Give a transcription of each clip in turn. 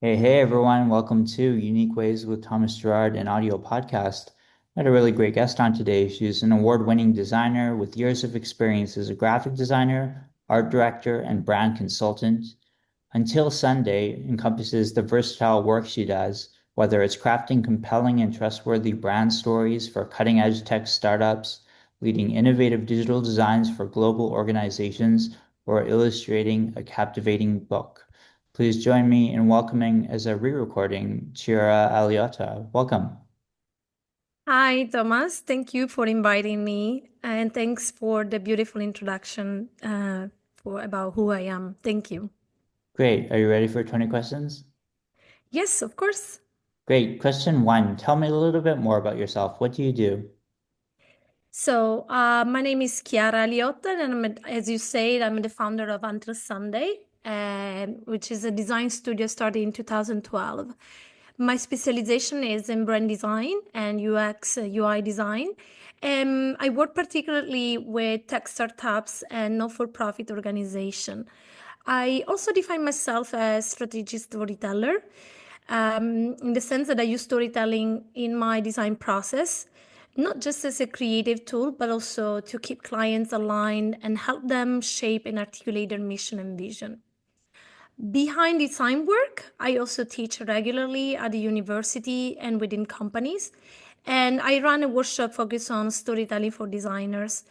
Hey everyone, welcome to Unique Ways with Thomas Gerard, an audio podcast. I had a really great guest on today. She's an award-winning designer with years of experience as a graphic designer, art director, and brand consultant. Until Sunday encompasses the versatile work she does, whether it's crafting compelling and trustworthy brand stories for cutting-edge tech startups, leading innovative digital designs for global organizations, or illustrating a captivating book. Please join me in welcoming as a re-recording Chiara Aliotta. Welcome. Hi, Thomas. Thank you for inviting me, and thanks for the beautiful introduction for about who I am. Thank you. Great. Are you ready for 20 questions? Yes, of course. Great. Question one. Tell me a little bit more about yourself. What do you do? My name is Chiara Aliotta, and as you said, I'm the founder of Until Sunday, which is a design studio started in 2012. My specialization is in brand design and UX, UI design. I work particularly with tech startups and not-for-profit organization. I also define myself as strategic storyteller, in the sense that I use storytelling in my design process, not just as a creative tool, but also to keep clients aligned and help them shape and articulate their mission and vision. Behind design work, I also teach regularly at the university and within companies. And I run a workshop focused on storytelling for designers.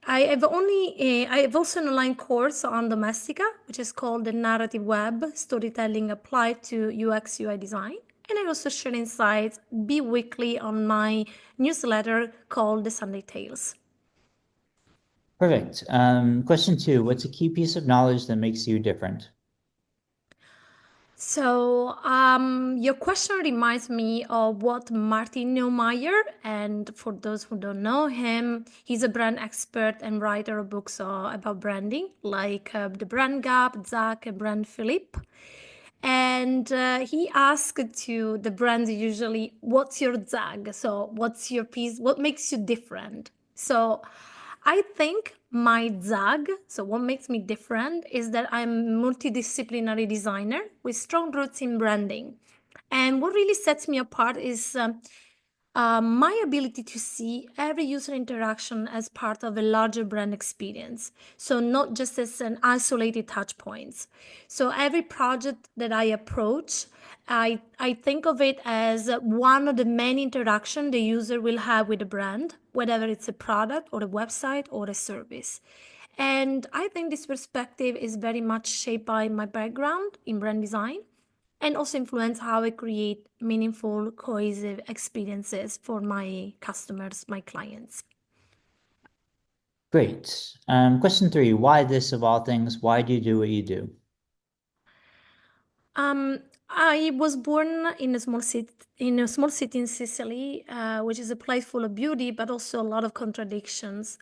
I have also an online course on Domestika, which is called the Narrative Web Storytelling Applied to UX UI Design. And I also share insights bi-weekly on my newsletter called The Sunday Tales. Perfect. Question two. What's a key piece of knowledge that makes you different? Your question reminds me of what Martin Neumeyer, and for those who don't know him, he's a brand expert and writer of books about branding, like The Brand Gap, Zach, and Brand Philip. And he asked to the brands usually, what's your zag? So, what's your piece? What makes you different? So, I think my zag, so what makes me different, is that I'm a multidisciplinary designer with strong roots in branding. And what really sets me apart is my ability to see every user interaction as part of a larger brand experience. So not just as an isolated touch points. So every project that I approach, I think of it as one of the many interactions the user will have with the brand, whether it's a product or a website or a service. And I think this perspective is very much shaped by my background in brand design and also influence how I create meaningful, cohesive experiences for my customers, my clients. Great. Question three. Why this of all things? Why do you do what you do? Um, I was born in a small city in Sicily, which is a place full of beauty, but also a lot of contradictions.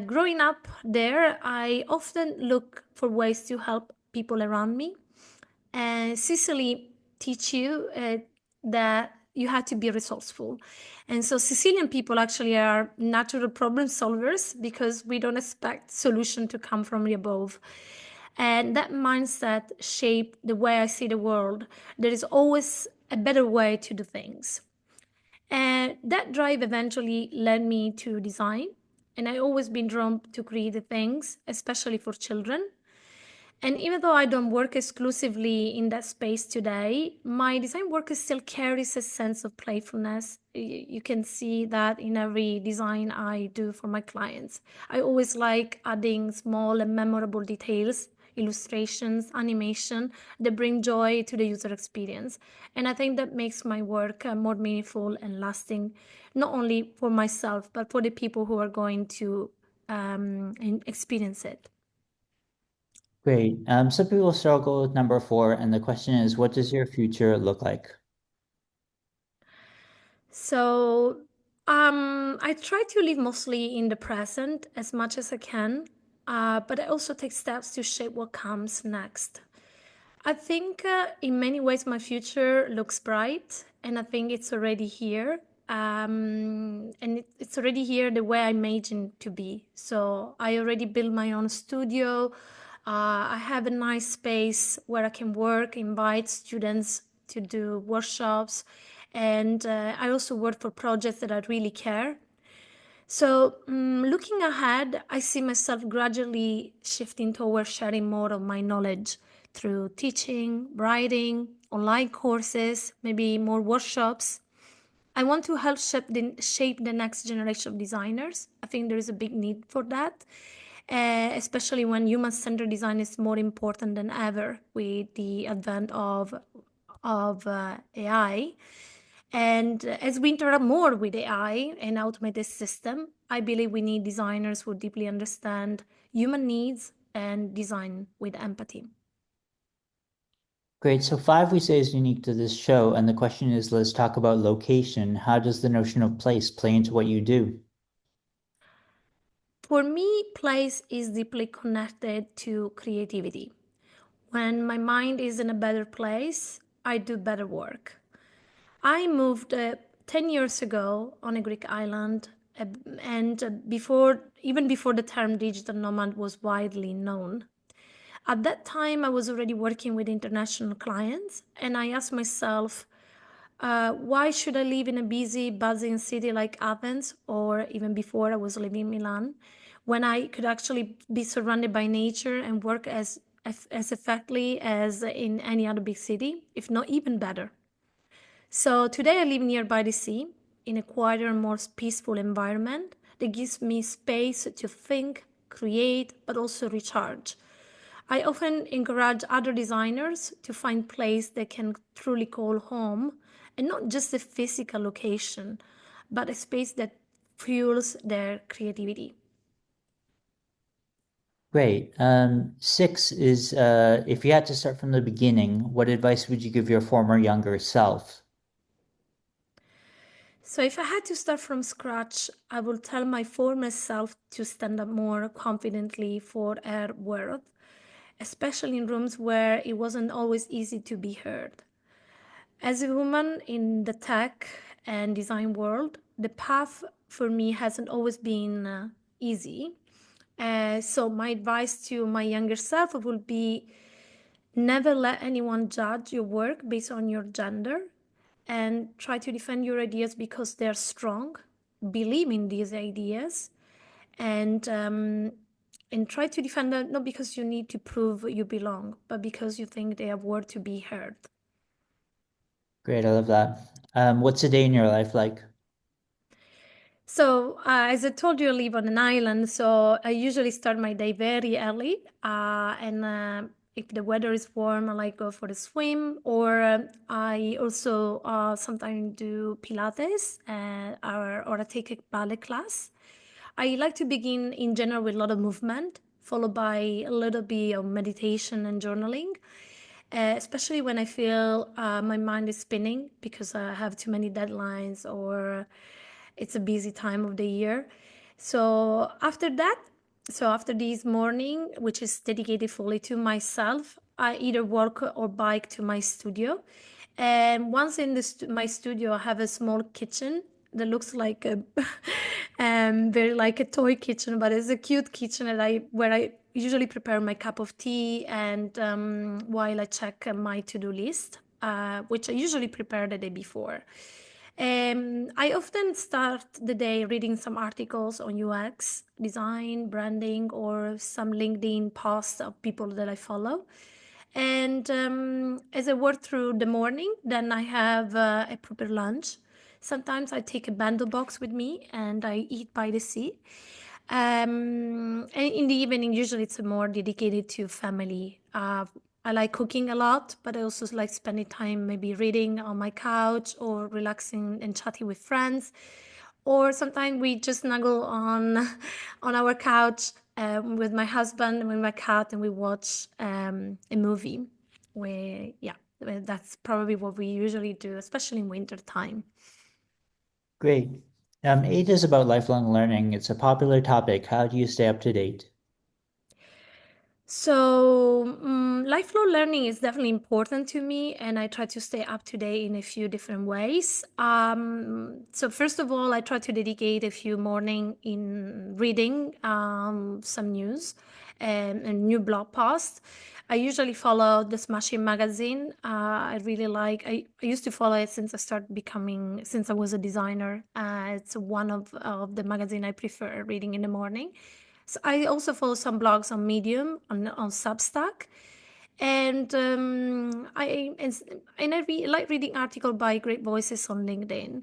Growing up there, I often look for ways to help people around me. And Sicily teach you that you have to be resourceful. And so Sicilian people actually are natural problem solvers because we don't expect solution to come from above. And that mindset shaped the way I see the world. There is always a better way to do things. And that drive eventually led me to design. And I always been drawn to creative things, especially for children. And even though I don't work exclusively in that space today, my design work still carries a sense of playfulness. You can see that in every design I do for my clients. I always like adding small and memorable details, illustrations, animation that bring joy to the user experience. And I think that makes my work more meaningful and lasting, not only for myself, but for the people who are going to experience it. Great. Some people struggle with number four, and the question is, what does your future look like? So, I try to live mostly in the present as much as I can, but I also take steps to shape what comes next. I think in many ways my future looks bright, and I think it's already here. It's already here the way I imagine to be. So I already built my own studio. I have a nice space where I can work, invite students to do workshops, and I also work for projects that I really care. So, looking ahead, I see myself gradually shifting towards sharing more of my knowledge through teaching, writing, online courses, maybe more workshops. I want to help shape the next generation of designers. I think there is a big need for that, especially when human-centered design is more important than ever with the advent of AI. And as we interact more with AI and automated system, I believe we need designers who deeply understand human needs and design with empathy. Great. So five we say is unique to this show. And the question is, let's talk about location. How does the notion of place play into what you do? For me, place is deeply connected to creativity. When my mind is in a better place, I do better work. I moved 10 years ago on a Greek island, and even before the term digital nomad was widely known. At that time, I was already working with international clients, and I asked myself, why should I live in a busy, buzzing city like Athens, or even before I was living in Milan, when I could actually be surrounded by nature and work as effectively as in any other big city, if not even better? So today I live nearby the sea in a quieter, more peaceful environment that gives me space to think, create, but also recharge. I often encourage other designers to find place they can truly call home, and not just a physical location, but a space that fuels their creativity. Great. Six is if you had to start from the beginning, what advice would you give your former younger self? So if I had to start from scratch, I would tell my former self to stand up more confidently for her worth, especially in rooms where it wasn't always easy to be heard. As a woman in the tech and design world, the path for me hasn't always been easy. So my advice to my younger self would be never let anyone judge your work based on your gender, and try to defend your ideas because they're strong. Believe in these ideas, and um, and try to defend them not because you need to prove you belong, but because you think they have worth to be heard. Great, I love that. What's a day in your life like? So, as I told you, I live on an island, so I usually start my day very early. And if the weather is warm, I like go for a swim, or I also sometimes do Pilates or I take a ballet class. I like to begin in general with a lot of movement, followed by a little bit of meditation and journaling, especially when I feel my mind is spinning because I have too many deadlines or it's a busy time of the year. So after that, so after this morning, which is dedicated fully to myself, I either walk or bike to my studio. And once in my studio, I have a small kitchen that looks like a very like a toy kitchen, but it's a cute kitchen that where I usually prepare my cup of tea and while I check my to-do list, which I usually prepare the day before. I often start the day reading some articles on UX, design, branding, or some LinkedIn posts of people that I follow. And as I work through the morning, then I have a proper lunch. Sometimes I take a bento box with me and I eat by the sea. And in the evening, usually it's more dedicated to family. I like cooking a lot, but I also like spending time maybe reading on my couch or relaxing and chatting with friends. Or sometimes we just snuggle on on our couch with my husband and with my cat, and we watch a movie. Where yeah, that's probably what we usually do, especially in winter time. Great. Eight is about lifelong learning. It's a popular topic. How do you stay up to date? So, lifelong learning is definitely important to me, and I try to stay up to date in a few different ways. So, first of all, I try to dedicate a few morning in reading some news and new blog posts. I usually follow the Smashing magazine. I really like. I used to follow it since I started becoming since I was a designer. It's one of the magazine I prefer reading in the morning. So I also follow some blogs on Medium on Substack, and I like reading articles by great voices on LinkedIn.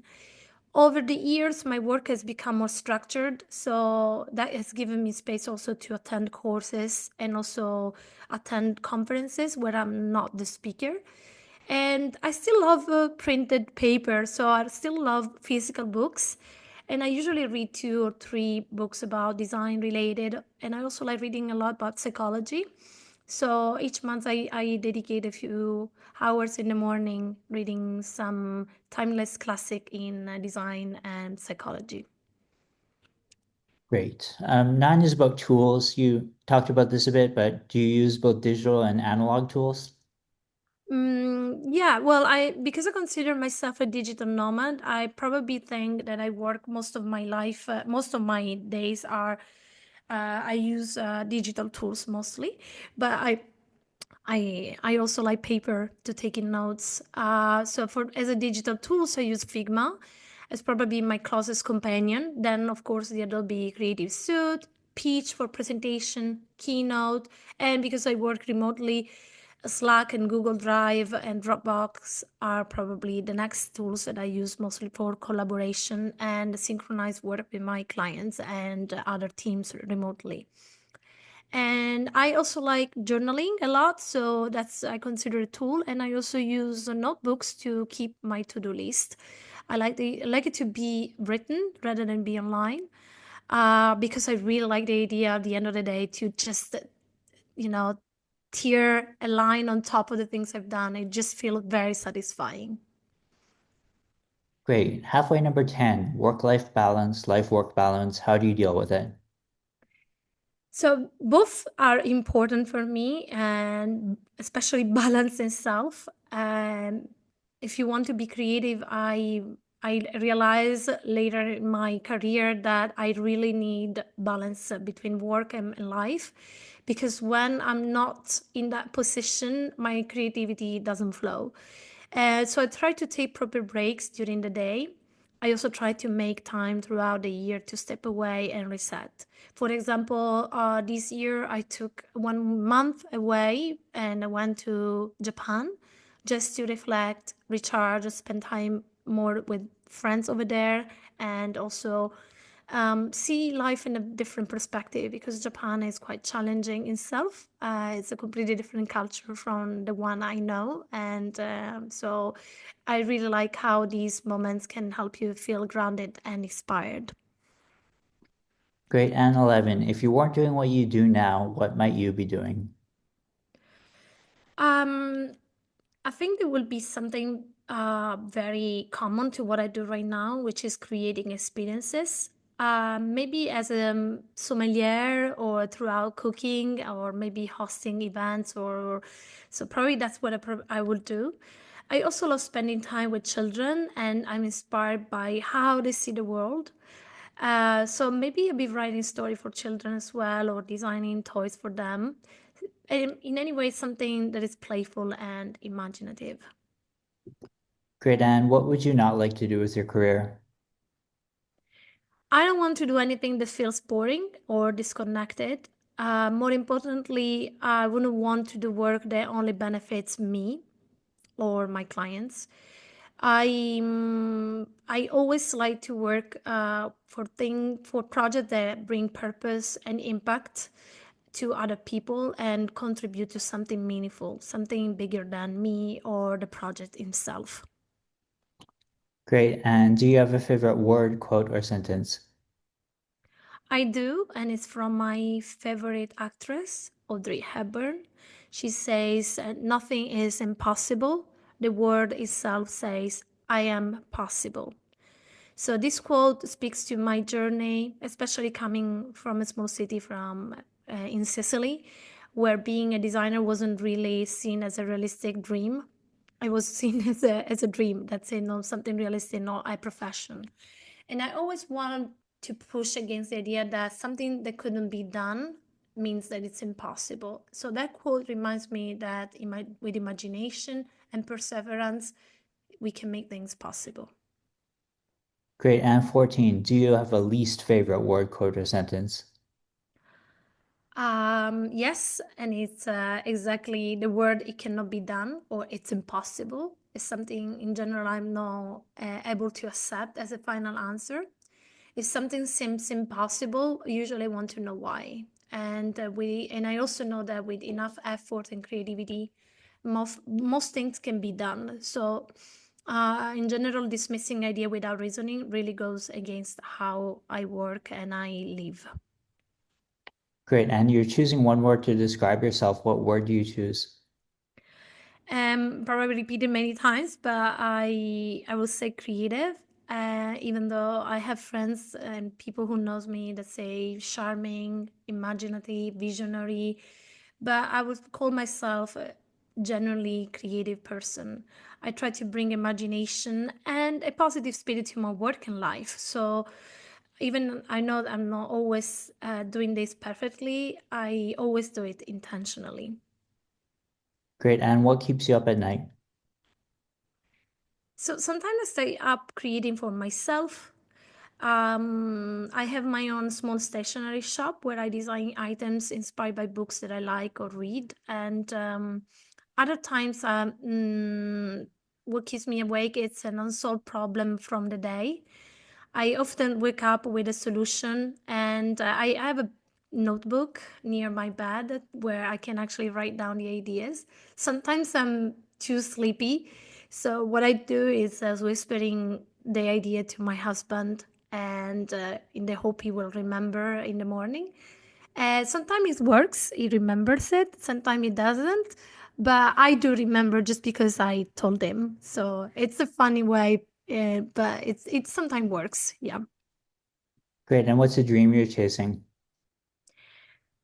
Over the years, my work has become more structured, so that has given me space also to attend courses and also attend conferences where I'm not the speaker. And I still love printed paper, so I still love physical books. And I usually read 2 or 3 books about design related, and I also like reading a lot about psychology. So each month I dedicate a few hours in the morning reading some timeless classic in design and psychology. Great. 9 is about tools. You talked about this a bit, but do you use both digital and analog tools? Yeah, well, I because I consider myself a digital nomad, I probably think that I work most of my life, most of my days are, I use digital tools mostly, but I also like paper to take in notes. So for as a digital tools, I use Figma as probably my closest companion. Then of course the Adobe Creative Suite, Peach for presentation, Keynote, and because I work remotely, Slack and Google Drive and Dropbox are probably the next tools that I use mostly for collaboration and synchronized work with my clients and other teams remotely. And I also like journaling a lot, so that's I consider a tool. And I also use notebooks to keep my to-do list. I like it to be written rather than be online, because I really like the idea at the end of the day to just you know tear a line on top of the things I've done. I just feel very satisfying. Great. Halfway number 10, work-life balance, life-work balance. How do you deal with it? So both are important for me, and especially balance and self. And if you want to be creative, I realize later in my career that I really need balance between work and life, because when I'm not in that position, my creativity doesn't flow. So I try to take proper breaks during the day. I also try to make time throughout the year to step away and reset. For example, this year I took 1 month away and I went to Japan just to reflect, recharge, spend time more with friends over there, and also see life in a different perspective because Japan is quite challenging itself. It's a completely different culture from the one I know. And so I really like how these moments can help you feel grounded and inspired. Great. And 11, if you weren't doing what you do now, what might you be doing? Um, I think there will be something very common to what I do right now, which is creating experiences. Maybe as a sommelier or throughout cooking or maybe hosting events or so probably that's what I would do. I also love spending time with children and I'm inspired by how they see the world. So maybe I'll be writing story for children as well or designing toys for them. In any way, something that is playful and imaginative. Great. And what would you not like to do with your career? I don't want to do anything that feels boring or disconnected. More importantly, I wouldn't want to do work that only benefits me or my clients. I always like to work for projects that bring purpose and impact to other people and contribute to something meaningful, something bigger than me or the project itself. Great. And do you have a favorite word, quote, or sentence? I do, and it's from my favorite actress, Audrey Hepburn. She says, nothing is impossible. The word itself says, I am possible. So this quote speaks to my journey, especially coming from a small city from in Sicily, where being a designer wasn't really seen as a realistic dream. I was seen as a dream. That's something realistic, not a profession. And I always wanted to push against the idea that something that couldn't be done means that it's impossible. So that quote reminds me that with imagination and perseverance, we can make things possible. Great. And 14, do you have a least favorite word, quote, or sentence? Yes, and it's exactly the word "it cannot be done" or "it's impossible." It's something in general I'm not able to accept as a final answer. If something seems impossible, usually I want to know why. And I also know that with enough effort and creativity, most things can be done. So, in general, dismissing idea without reasoning really goes against how I work and I live. Great. And you're choosing one word to describe yourself. What word do you choose? Probably repeated many times, but I will say creative. Even though I have friends and people who knows me that say charming, imaginative, visionary, but I would call myself a generally creative person. I try to bring imagination and a positive spirit to my work and life. So even I know that I'm not always doing this perfectly, I always do it intentionally. Great. And what keeps you up at night? So sometimes I stay up creating for myself. I have my own small stationery shop where I design items inspired by books that I like or read. And other times, what keeps me awake, it's an unsolved problem from the day. I often wake up with a solution, and I have a notebook near my bed where I can actually write down the ideas. Sometimes I'm too sleepy, so what I do is whispering the idea to my husband, and in the hope he will remember in the morning. Sometimes it works, he remembers it, sometimes it doesn't. But I do remember just because I told him. So it's a funny way, but it sometimes works. Yeah. Great. And what's a dream you're chasing?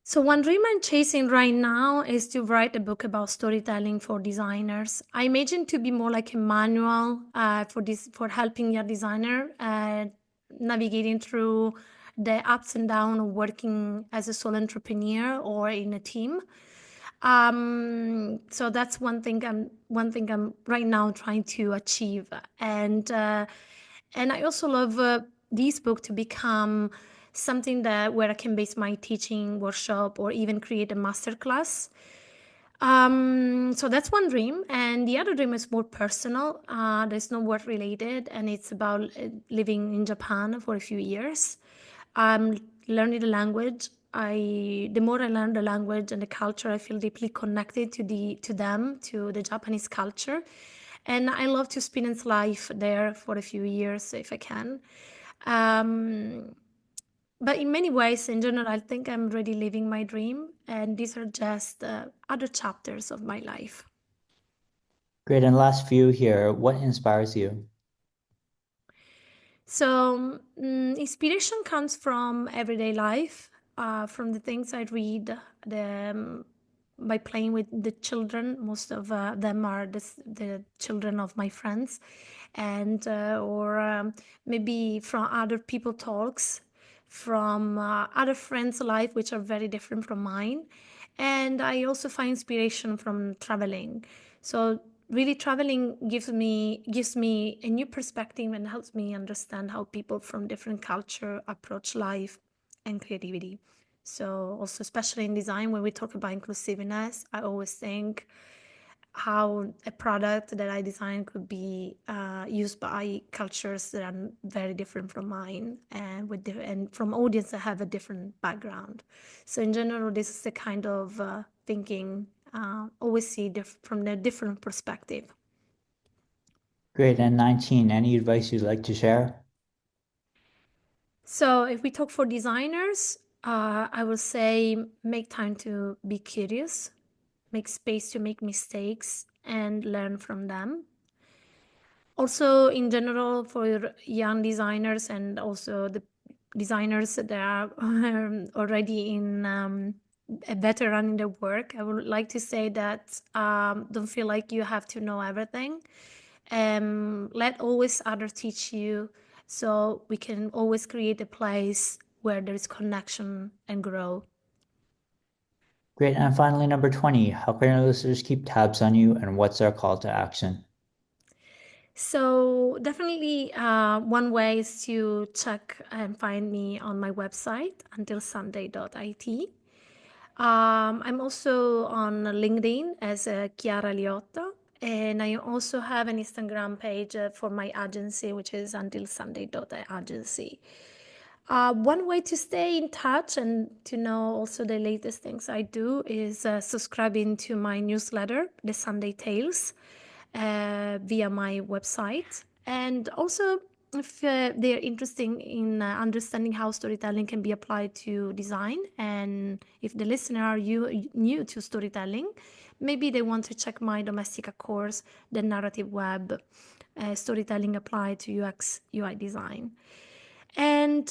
So one dream I'm chasing right now is to write a book about storytelling for designers. I imagine to be more like a manual for helping your designer navigating through the ups and downs of working as a sole entrepreneur or in a team. So that's one thing I'm right now trying to achieve, and I also love this book to become something that where I can base my teaching workshop or even create a masterclass. So that's one dream, and the other dream is more personal. There's no work related, and it's about living in Japan for a few years. Learning the language. The more I learn the language and the culture, I feel deeply connected to the Japanese culture, and I love to experience life there for a few years if I can. Um, but in many ways, in general, I think I'm already living my dream, and these are just other chapters of my life. Great. And last few here. What inspires you? So, inspiration comes from everyday life, from the things I read, by playing with the children. Most of them are the children of my friends, and or maybe from other people talks, from other friends' life, which are very different from mine. And I also find inspiration from traveling. So really traveling gives me a new perspective and helps me understand how people from different culture approach life and creativity. So also especially in design when we talk about inclusiveness, I always think how a product that I design could be used by cultures that are very different from mine and and from audience that have a different background. So in general, this is the kind of thinking always see from a different perspective. Great. And 19, any advice you'd like to share? So if we talk for designers, I would say make time to be curious, make space to make mistakes and learn from them. Also, in general, for young designers and also the designers that are already in a veteran in their work, I would like to say that don't feel like you have to know everything. Let always others teach you, so we can always create a place where there is connection and grow. Great. And finally, number 20, how can our listeners keep tabs on you and what's our call to action? So definitely, one way is to check and find me on my website untilsunday.it. I'm also on LinkedIn as Chiara Aliotta, and I also have an Instagram page for my agency, which is untilsunday.agency. One way to stay in touch and to know also the latest things I do is subscribing to my newsletter, The Sunday Tales, via my website. And also, if they're interested in understanding how storytelling can be applied to design, and if the listener are new to storytelling, maybe they want to check my Domestica course, The Narrative Web, Storytelling Applied to UX UI Design. And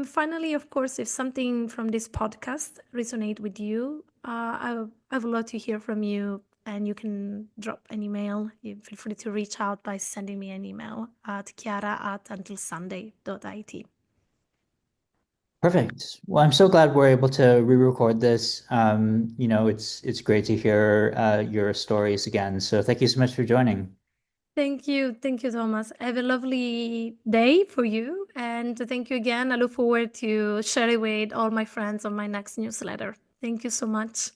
finally, of course, if something from this podcast resonate with you, I would love to hear from you. And you can drop an email. You feel free to reach out by sending me an email at chiara@untilsunday.it. Perfect. Well, I'm so glad we're able to re-record this. It's great to hear your stories again. So thank you so much for joining. Thank you. Thank you, Thomas. Have a lovely day for you. And thank you again. I look forward to sharing with all my friends on my next newsletter. Thank you so much.